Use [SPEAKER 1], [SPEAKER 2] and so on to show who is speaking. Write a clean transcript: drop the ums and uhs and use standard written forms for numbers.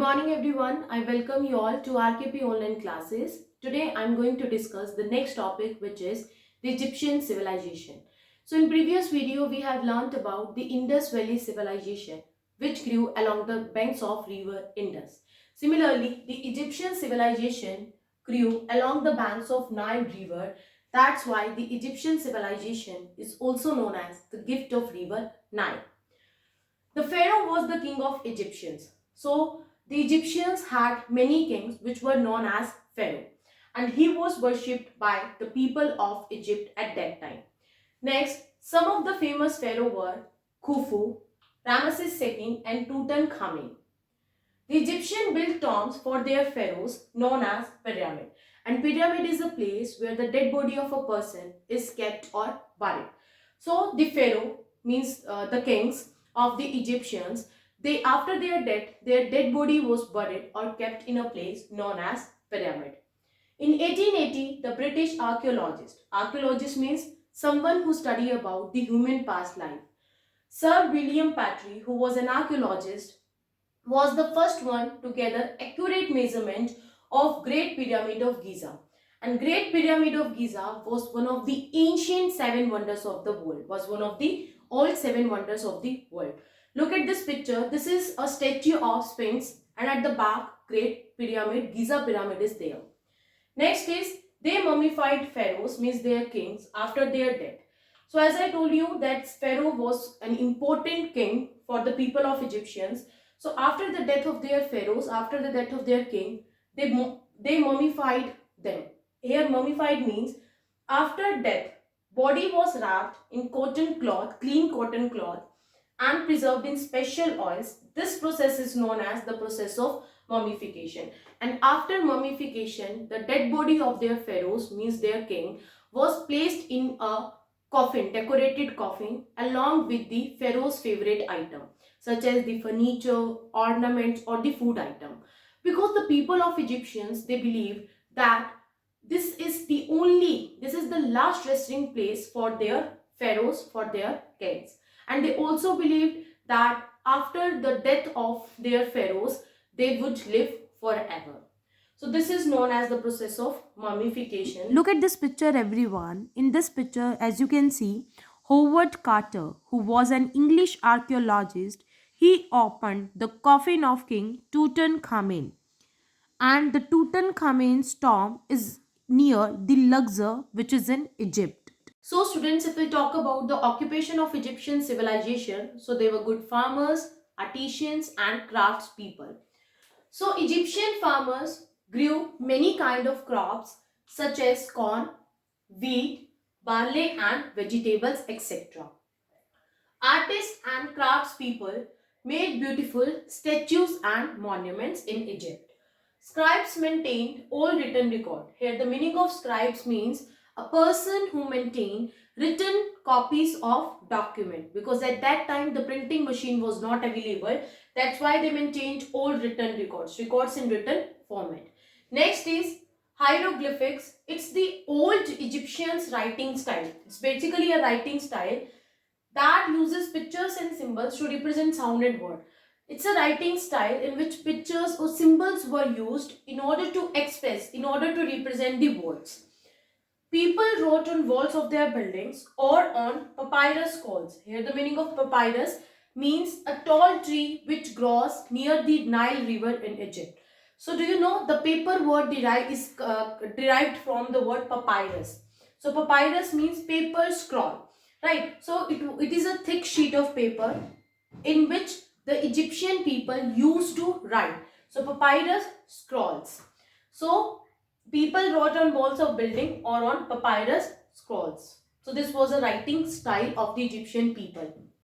[SPEAKER 1] morning everyone. I welcome you all to RKP online classes. Today I am going to discuss the next topic, which is the Egyptian civilization. So in previous video we have learnt about the Indus Valley civilization, which grew along the banks of river Indus. Similarly, the Egyptian civilization grew along the banks of Nile river. That's why the Egyptian civilization is also known as the gift of river Nile. The Pharaoh was the king of Egyptians. So the Egyptians had many kings which were known as Pharaoh, and he was worshipped by the people of Egypt at that time. Next, some of the famous pharaoh were Khufu, Ramesses II and Tutankhamun. The Egyptians built tombs for their pharaohs known as pyramid, and pyramid is a place where the dead body of a person is kept or buried. So the pharaoh means the kings of the Egyptians, they after their death, their dead body was buried or kept in a place known as pyramid. In 1880, the British archaeologist means someone who study about the human past life, Sir William Petrie, who was an archaeologist, was the first one to gather accurate measurement of Great Pyramid of Giza. And Great Pyramid of Giza was one of the ancient seven wonders of the world, was one of the old seven wonders of the world. Look at this picture. This is a statue of Sphinx, and at the back, Great Pyramid, Giza Pyramid is there. Next is, they mummified pharaohs, means their kings, after their death. So as I told you that Pharaoh was an important king for the people of Egyptians. So after the death of their pharaohs, after the death of their king, they mummified them. Here mummified means after death, body was wrapped in cotton cloth, clean cotton cloth, and preserved in special oils. This process is known as the process of mummification. And after mummification, the dead body of their pharaohs, means their king, was placed in a coffin, decorated coffin, along with the pharaoh's favorite item, such as the furniture, ornaments, or the food item. Because the people of Egyptians, they believe that this is the last resting place for their pharaohs, for their kings. And they also believed that after the death of their pharaohs, they would live forever. So this is known as the process of mummification.
[SPEAKER 2] Look at this picture, everyone. In this picture, as you can see, Howard Carter, who was an English archaeologist, he opened the coffin of King Tutankhamun. And the Tutankhamun's tomb is near the Luxor, which is in Egypt.
[SPEAKER 1] So students, if we talk about the occupation of Egyptian civilization, so they were good farmers, artisans and craftspeople. So Egyptian farmers grew many kind of crops such as corn, wheat, barley and vegetables, etc. Artists and craftspeople made beautiful statues and monuments in Egypt. Scribes maintained all written record. Here the meaning of scribes means a person who maintained written copies of document, because at that time the printing machine was not available. That's why they maintained all written records in written format. Next is hieroglyphics. It's the old Egyptians writing style. It's basically a writing style that uses pictures and symbols to represent sound and word. It's a writing style in which pictures or symbols were used in order to express, in order to represent the words. People wrote on walls of their buildings or on papyrus scrolls. Here the meaning of papyrus means a tall tree which grows near the Nile river in Egypt. So do you know the paper word is derived from the word papyrus. So papyrus means paper scroll, right? So it is a thick sheet of paper in which the Egyptian people used to write. So papyrus scrolls. So people wrote on walls of building or on papyrus scrolls. So this was a writing style of the Egyptian people.